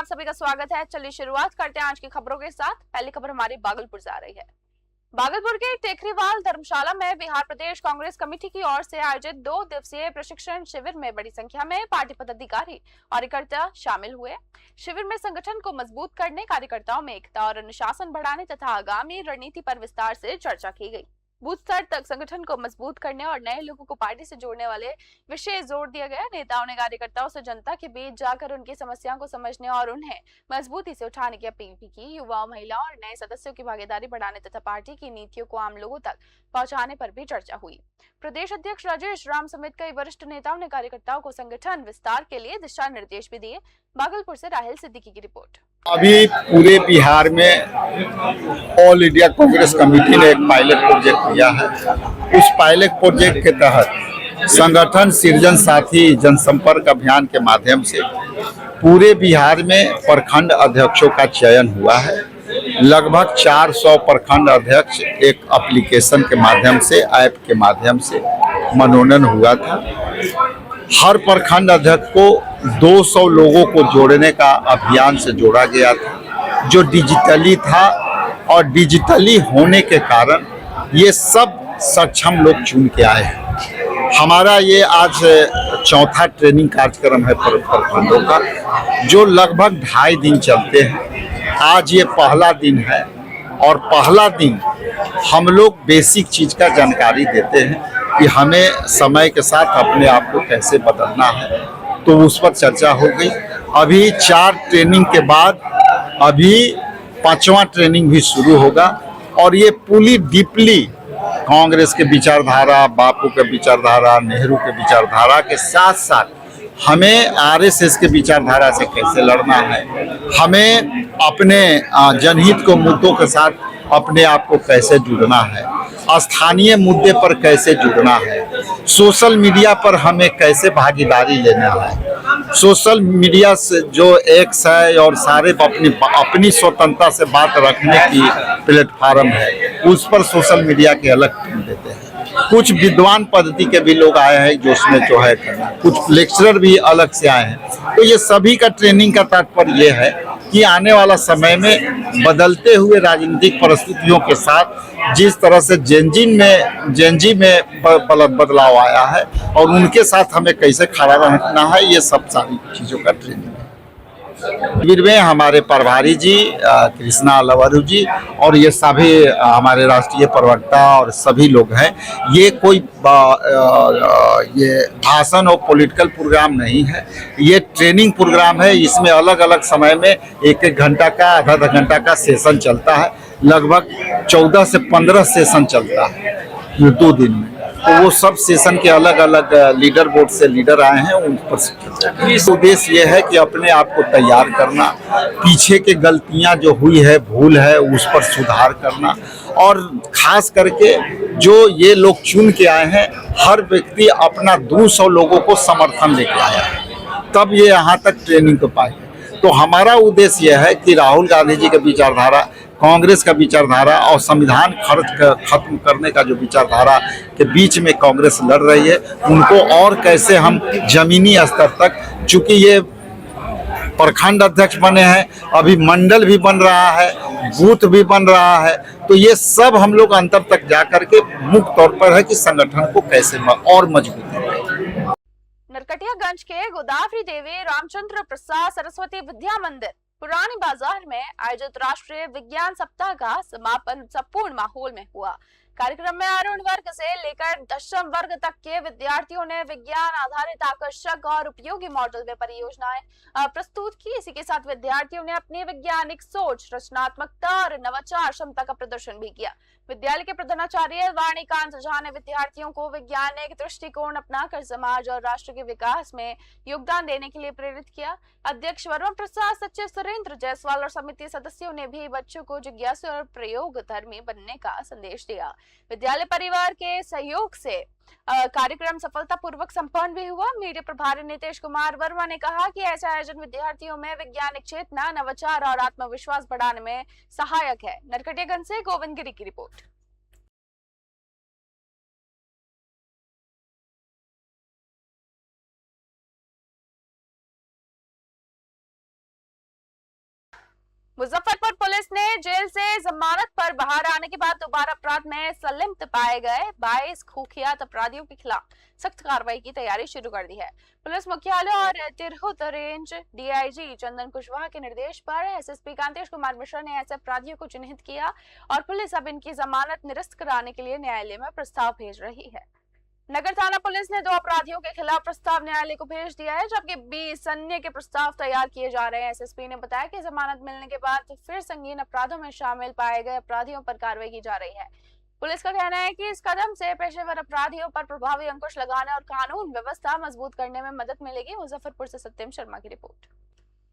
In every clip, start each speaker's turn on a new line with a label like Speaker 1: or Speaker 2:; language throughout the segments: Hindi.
Speaker 1: सभी का स्वागत है। चलिए शुरुआत करते हैं आज की खबरों के साथ। पहली खबर हमारी भागलपुर से आ रही है। भागलपुर के टेकरीवाल धर्मशाला में बिहार प्रदेश कांग्रेस कमेटी की ओर से आयोजित 2 दिवसीय प्रशिक्षण शिविर में बड़ी संख्या में पार्टी पदाधिकारी और कार्यकर्ता शामिल हुए। शिविर में संगठन को मजबूत करने, कार्यकर्ताओं में एकता और अनुशासन बढ़ाने तथा आगामी रणनीति पर विस्तार से चर्चा की गई। बूथ स्तर तक संगठन को मजबूत करने और नए लोगों को पार्टी से जोड़ने वाले विशेष जोर दिया गया। नेताओं ने कार्यकर्ताओं से जनता के बीच जाकर उनकी समस्याओं को समझने और उन्हें मजबूती से उठाने की अपील भी की। युवाओं, महिलाओं और नए सदस्यों की भागीदारी बढ़ाने तथा पार्टी की नीतियों को आम लोगों तक पहुंचाने पर भी चर्चा हुई। प्रदेश अध्यक्ष राजेश राम समेत कई वरिष्ठ नेताओं ने कार्यकर्ताओं को संगठन विस्तार के लिए दिशा निर्देश भी दिए। भागलपुर से राहिल सिद्दीकी की रिपोर्ट।
Speaker 2: अभी पूरे बिहार में ऑल इंडिया कांग्रेस कमेटी ने एक पायलट प्रोजेक्ट किया है। उस पायलट प्रोजेक्ट के तहत संगठन सृजन साथी जनसंपर्क अभियान के माध्यम से पूरे बिहार में प्रखंड अध्यक्षों का चयन हुआ है। लगभग 400 प्रखंड अध्यक्ष एक एप्लीकेशन के माध्यम से, ऐप के माध्यम से मनोनयन हुआ था। हर प्रखंड अध्यक्ष को 200 लोगों को जोड़ने का अभियान से जोड़ा गया था, जो डिजिटली था, और डिजिटली होने के कारण ये सब सक्षम लोग चुन के आए हैं। हमारा ये आज चौथा ट्रेनिंग कार्यक्रम है प्रखंडों का, जो लगभग 2.5 दिन चलते हैं। आज ये पहला दिन है और पहला दिन हम लोग बेसिक चीज़ का जानकारी देते हैं कि हमें समय के साथ अपने आप को कैसे बदलना है, तो उस पर चर्चा हो गई। अभी 4 ट्रेनिंग के बाद अभी 5वां ट्रेनिंग भी शुरू होगा और ये पूरी डीपली कांग्रेस के विचारधारा, बापू के विचारधारा, नेहरू के विचारधारा के साथ साथ हमें आरएसएस के विचारधारा से कैसे लड़ना है, हमें अपने जनहित को मुद्दों के साथ अपने आप को कैसे जुड़ना है, स्थानीय मुद्दे पर कैसे जुड़ना है, सोशल मीडिया पर हमें कैसे भागीदारी लेना है। सोशल मीडिया से जो एक्स है और सारे अपनी स्वतंत्रता से बात रखने की प्लेटफार्म है, उस पर सोशल मीडिया के अलग टीम देते हैं। कुछ विद्वान पद्धति के भी लोग आए हैं जो उसमें जो है, कुछ लेक्चरर भी अलग से आए हैं। तो ये सभी का ट्रेनिंग का तात्पर्य ये है कि आने वाला समय में बदलते हुए राजनीतिक परिस्थितियों के साथ जिस तरह से जेनजी में बदलाव आया है और उनके साथ हमें कैसे खड़ा रहना है, ये सब सारी चीज़ों का ट्रेनिंग है। शिविर में हमारे प्रभारी जी कृष्णा लवरू जी और ये सभी हमारे राष्ट्रीय प्रवक्ता और सभी लोग हैं। ये कोई ये भाषण और पॉलिटिकल प्रोग्राम नहीं है, ये ट्रेनिंग प्रोग्राम है। इसमें अलग अलग समय में 1-1 घंटा का, आधा घंटा का सेशन चलता है। लगभग 14 से 15 सेशन चलता है 2 दिन में। तो वो सब सेशन के अलग अलग लीडर बोर्ड से लीडर आए हैं, उन पर उद्देश्य ये है कि अपने आप को तैयार करना, पीछे के गलतियां जो हुई है, भूल है, उस पर सुधार करना, और खास करके जो ये लोग चुन के आए हैं, हर व्यक्ति अपना 200 लोगों को समर्थन लेके आया है, तब ये यहाँ तक ट्रेनिंग को पाए। तो हमारा उद्देश्य यह है कि राहुल गांधी जी का विचारधारा, कांग्रेस का विचारधारा और संविधान खत्म करने का जो विचारधारा के बीच में कांग्रेस लड़ रही है, उनको और कैसे हम जमीनी स्तर तक, चूंकि ये प्रखंड अध्यक्ष बने हैं, अभी मंडल भी बन रहा है, बूथ भी बन रहा है, तो ये सब हम लोग अंतर तक जा करके मुख्य तौर पर है कि संगठन को कैसे और मजबूती दें।
Speaker 1: नरकटियागंज के गोदावरी देवी रामचंद्र प्रसाद सरस्वती विद्या मंदिर पुरानी बाजार में आयोजित राष्ट्रीय विज्ञान सप्ताह का समापन संपूर्ण माहौल में हुआ। कार्यक्रम में अरुण वर्ग से लेकर 10वीं वर्ग तक के विद्यार्थियों ने विज्ञान आधारित आकर्षक और उपयोगी मॉडल में परियोजनाएं प्रस्तुत की। इसी के साथ विद्यार्थियों ने अपनी वैज्ञानिक सोच, रचनात्मकता और नवाचार क्षमता का प्रदर्शन भी किया। विद्यालय के प्रधानाचार्य वाणीकांत झा ने विद्यार्थियों को वैज्ञानिक दृष्टिकोण अपनाकर समाज और राष्ट्र के विकास में योगदान देने के लिए प्रेरित किया। अध्यक्ष वरुण प्रसाद, सचिव सुरेंद्र जायसवाल और समिति सदस्यों ने भी बच्चों को जिज्ञासु और प्रयोगधर्मी बनने का संदेश दिया। विद्यालय परिवार के सहयोग से कार्यक्रम सफलतापूर्वक संपन्न भी हुआ। मीडिया प्रभारी नीतीश कुमार वर्मा ने कहा कि ऐसा आयोजन विद्यार्थियों में वैज्ञानिक चेतना, नवाचार और आत्मविश्वास बढ़ाने में सहायक है। नरकटियागंज से गोविंद गिरी की रिपोर्ट। मुजफ्फरपुर पुलिस ने जेल से जमानत पर बाहर आने के बाद दोबारा अपराध में संलिप्त पाए गए 22 कुख्यात अपराधियों के खिलाफ सख्त कार्रवाई की तैयारी शुरू कर दी है। पुलिस मुख्यालय और तिरहुत रेंज डीआईजी चंदन कुशवाहा के निर्देश पर एसएसपी कांतेश कुमार मिश्रा ने ऐसे अपराधियों को चिन्हित किया और पुलिस अब इनकी जमानत निरस्त कराने के लिए न्यायालय में प्रस्ताव भेज रही है। नगर थाना पुलिस ने 2 अपराधियों के खिलाफ प्रस्ताव न्यायालय को भेज दिया है, जबकि 20 अन्य के प्रस्ताव तैयार किए जा रहे हैं। एसएसपी ने बताया कि जमानत मिलने के बाद फिर संगीन अपराधों में शामिल पाए गए अपराधियों पर कार्रवाई की जा रही है। पुलिस का कहना है कि इस कदम से पेशेवर अपराधियों पर प्रभावी अंकुश लगाने और कानून व्यवस्था मजबूत करने में मदद मिलेगी। मुजफ्फरपुर से सत्यम शर्मा की रिपोर्ट।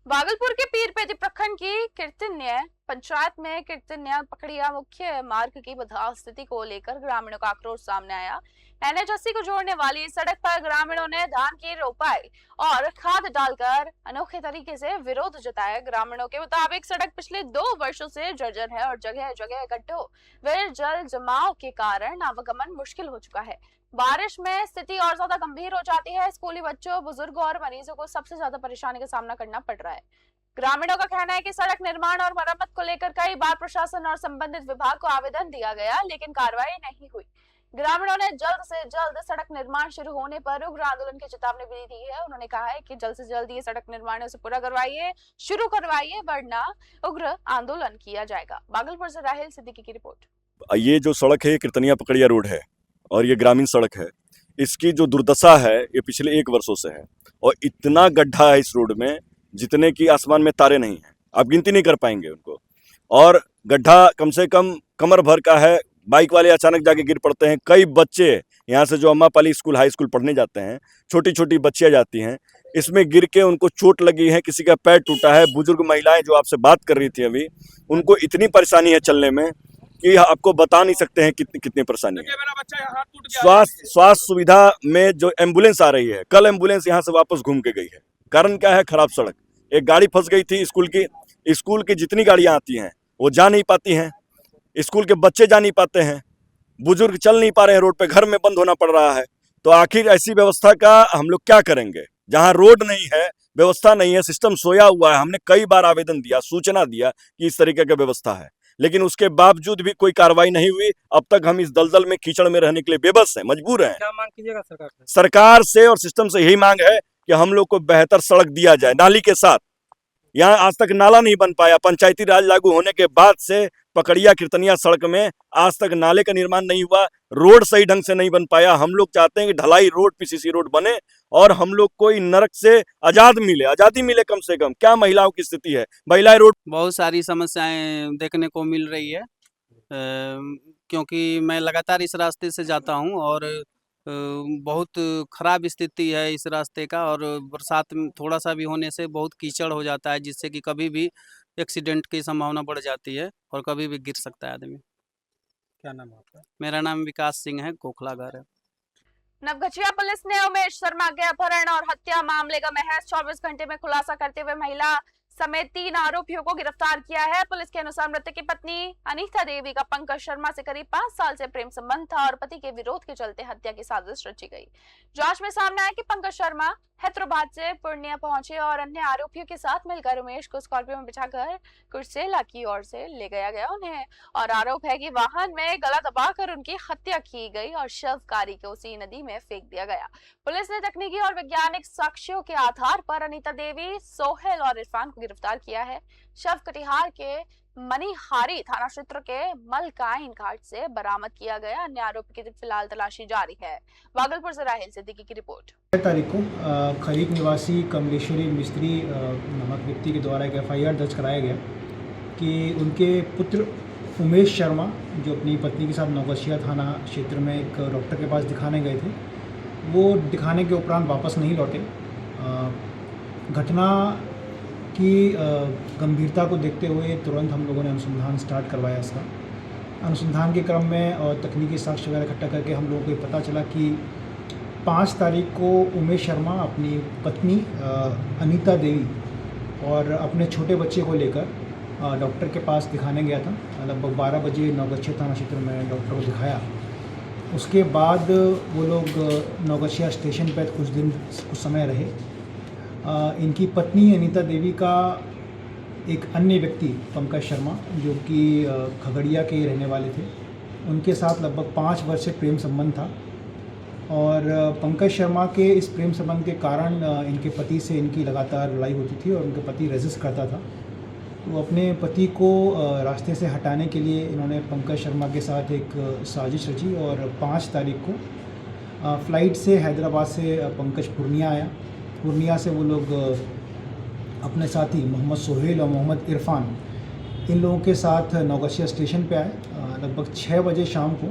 Speaker 1: भागलपुर के पीरपेटी प्रखंड की कीर्तन्य पंचायत में कीर्तन्य पकड़िया मुख्य मार्ग की बदहाल स्थिति को लेकर ग्रामीणों का आक्रोश सामने आया। NH 80 को जोड़ने वाली सड़क पर ग्रामीणों ने धान की रोपाई और खाद डालकर अनोखे तरीके से विरोध जताया। ग्रामीणों के मुताबिक सड़क पिछले 2 वर्षों से जर्जर है और जगह जगह गड्ढों व जल जमाव के कारण आवागमन मुश्किल हो चुका है। बारिश में स्थिति और ज्यादा गंभीर हो जाती है। स्कूली बच्चों, बुजुर्गों और मरीजों को सबसे ज्यादा परेशानी का सामना करना पड़ रहा है। ग्रामीणों का कहना है कि सड़क निर्माण और मरम्मत को लेकर कई बार प्रशासन और संबंधित विभाग को आवेदन दिया गया, लेकिन कार्रवाई नहीं हुई। ग्रामीणों ने जल्द से जल्द सड़क निर्माण शुरू होने पर उग्र आंदोलन की चेतावनी भी दी है। उन्होंने कहा है कि जल्द से जल्द ये सड़क निर्माण से पूरा करवाइए, शुरू करवाइए, वरना उग्र आंदोलन किया जाएगा। भागलपुर से राहिल सिद्दीकी की रिपोर्ट।
Speaker 3: ये जो सड़क है ये कीर्तनिया पकड़िया रोड है और ये ग्रामीण सड़क है। इसकी जो दुर्दशा है ये पिछले 1 वर्षों से है और इतना गड्ढा है इस रोड में जितने की आसमान में तारे नहीं हैं, आप गिनती नहीं कर पाएंगे उनको। और गड्ढा कम से कम कमर भर का है। बाइक वाले अचानक जाके गिर पड़ते हैं। कई बच्चे यहाँ से जो अम्मापाली स्कूल, हाई स्कूल पढ़ने जाते हैं, छोटी छोटी बच्चियाँ जाती हैं, इसमें गिर के उनको चोट लगी है, किसी का पैर टूटा है। बुजुर्ग महिलाएं जो आपसे बात कर रही थी अभी, उनको इतनी परेशानी है चलने में कि आपको बता नहीं सकते हैं कितनी परेशानी है। स्वास्थ्य सुविधा में जो एम्बुलेंस आ रही है, कल एम्बुलेंस यहाँ से वापस घूम के गई है। कारण क्या है? खराब सड़क। एक गाड़ी फंस गई थी स्कूल की जितनी गाड़ियाँ आती हैं वो जा नहीं पाती हैं, स्कूल के बच्चे जा नहीं पाते हैं, बुजुर्ग चल नहीं पा रहे हैं, रोड पे घर में बंद होना पड़ रहा है। तो आखिर ऐसी व्यवस्था का हम लोग क्या करेंगे जहाँ रोड नहीं है, व्यवस्था नहीं है, सिस्टम सोया हुआ है। हमने कई बार आवेदन दिया, सूचना दिया कि इस तरीके का व्यवस्था है, लेकिन उसके बावजूद भी कोई कार्रवाई नहीं हुई। अब तक हम इस दलदल में, कीचड़ में रहने के लिए बेबस हैं, मजबूर हैं।
Speaker 4: क्या मांग कीजिएगा सरकार से?
Speaker 3: सरकार से और सिस्टम से यही मांग है कि हम लोग को बेहतर सड़क दिया जाए, नाली के साथ। यहाँ आज तक नाला नहीं बन पाया। पंचायती राज लागू होने के बाद से पकड़िया कीर्तनिया सड़क में आज तक नाले का निर्माण नहीं हुआ, रोड सही ढंग से नहीं बन पाया। हम लोग चाहते हैं कि ढलाई रोड, पीसीसी रोड बने और हम लोग को इन नरक से आजादी मिले कम से कम। क्या महिलाओं की स्थिति है? महिलाएं रोड।
Speaker 4: बहुत सारी समस्याएं देखने को मिल रही है, क्योंकि मैं लगातार इस रास्ते से जाता हूं और बहुत खराब स्थिति है इस रास्ते का। और बरसात में थोड़ा सा भी होने से बहुत कीचड़ हो जाता है, जिससे कि कभी भी एक्सीडेंट की संभावना बढ़ जाती है और कभी भी गिर सकता है आदमी।
Speaker 5: क्या नाम है आपका?
Speaker 4: मेरा नाम विकास सिंह है, कोखला घर है।
Speaker 1: नवगछिया पुलिस ने उमेश शर्मा के अपहरण और हत्या मामले का महज 24 घंटे में खुलासा करते हुए महिला समेत 3 आरोपियों को गिरफ्तार किया है। पुलिस के अनुसार मृतक की पत्नी अनीता देवी का पंकज शर्मा से करीब 5 साल से प्रेम संबंध था और पति के विरोध के चलते हत्या की साजिश रची गई। जांच में सामने आया कि पंकज शर्मा हैदराबाद से पूर्णिया पहुंचे और अन्य आरोपियों के साथ मिलकर उमेश को स्कॉर्पियो में बिठाकर कुर्सेला की ओर से ले गया उन्हें, और आरोप है कि वाहन में गला दबाकर उनकी हत्या की गई और शव कारी को उसी नदी में फेंक दिया गया। पुलिस ने तकनीकी और वैज्ञानिक साक्ष्यों के आधार पर अनीता देवी, सोहेल और इरफान को गिरफ्तार किया है। शव कटिहार के मनीहारी थाना क्षेत्र के मलकाइन घाट से बरामद किया गया। अन्य आरोपी की फिलहाल तलाशी जारी है। भागलपुर से राहिल सिद्दीकी की रिपोर्ट।
Speaker 5: 6 तारीख को खरीक निवासी कमलेश्वरी मिस्त्री नामक व्यक्ति के द्वारा एक FIR दर्ज कराया गया कि उनके पुत्र उमेश शर्मा, जो अपनी पत्नी के साथ नवगछिया थाना क्षेत्र में एक डॉक्टर के पास दिखाने गए थे, वो दिखाने के उपरांत वापस नहीं लौटे। घटना की गंभीरता को देखते हुए तुरंत हम लोगों ने अनुसंधान स्टार्ट करवाया। इसका अनुसंधान के क्रम में और तकनीकी साक्ष्य वगैरह इकट्ठा करके हम लोगों को ये पता चला कि 5 तारीख को उमेश शर्मा अपनी पत्नी अनीता देवी और अपने छोटे बच्चे को लेकर डॉक्टर के पास दिखाने गया था। लगभग 12 बजे नवगछिया थाना क्षेत्र में डॉक्टर को दिखाया। उसके बाद वो लोग नवगछिया स्टेशन पर कुछ समय रहे। इनकी पत्नी अनीता देवी का एक अन्य व्यक्ति पंकज शर्मा जो कि खगड़िया के रहने वाले थे, उनके साथ लगभग 5 वर्ष से प्रेम संबंध था। और पंकज शर्मा के इस प्रेम संबंध के कारण इनके पति से इनकी लगातार लड़ाई होती थी और उनके पति रेजिस्ट करता था। तो अपने पति को रास्ते से हटाने के लिए इन्होंने पंकज शर्मा के साथ एक साजिश रची और 5 तारीख को फ़्लाइट से हैदराबाद से पंकज पूर्णिया आया। पूर्णिया से वो लोग अपने साथी मोहम्मद सोहेल और मोहम्मद इरफान इन लोगों के साथ नौगछिया स्टेशन पे आए लगभग 6 बजे शाम को।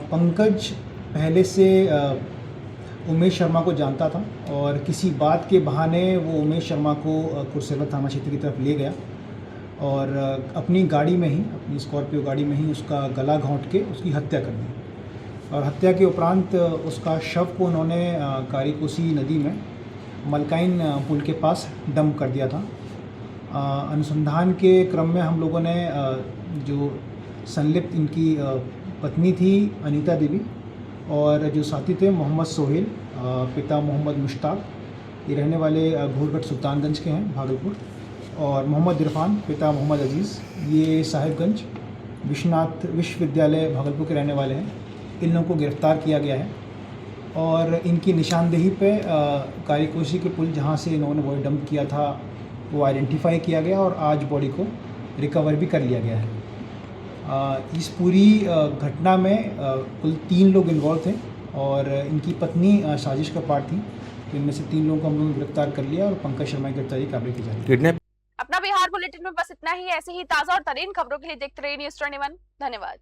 Speaker 5: पंकज पहले से उमेश शर्मा को जानता था और किसी बात के बहाने वो उमेश शर्मा को कुर्सेला थाना क्षेत्र की तरफ ले गया और अपनी गाड़ी में ही, अपनी स्कॉर्पियो गाड़ी में ही उसका गला घोंट के उसकी हत्या कर दी। और हत्या के उपरांत उसका शव को उन्होंने कारीकोसी नदी में मलकाइन पुल के पास डंप कर दिया था। अनुसंधान के क्रम में हम लोगों ने जो संलिप्त इनकी पत्नी थी अनीता देवी और जो साथी थे मोहम्मद सोहेल, पिता मोहम्मद मुश्ताक, ये रहने वाले घोरगढ़ सुल्तानगंज के हैं भागलपुर, और मोहम्मद इरफान, पिता मोहम्मद अजीज़, ये साहिबगंज विश्वनाथ विश्वविद्यालय भागलपुर के रहने वाले हैं। इन लोगों को गिरफ्तार किया गया है और इनकी निशानदेही पे कारीकोसी के पुल जहाँ से इन्होंने बॉडी डंप किया था वो आइडेंटिफाई किया गया और आज बॉडी को रिकवर भी कर लिया गया है। इस पूरी घटना में कुल 3 लोग इन्वॉल्व थे और इनकी पत्नी साजिश का पार्ट थी। तो इनमें से 3 लोगों को हम लोगों ने गिरफ्तार कर लिया और पंकज शर्मा की गिरफ्तारी काबिल की जा रही है।
Speaker 1: अपना बिहार बुलेटिन में बस इतना ही। ऐसे ही ताजा और तरीन खबरों के लिए देखते रहिए न्यूज़ 21। धन्यवाद।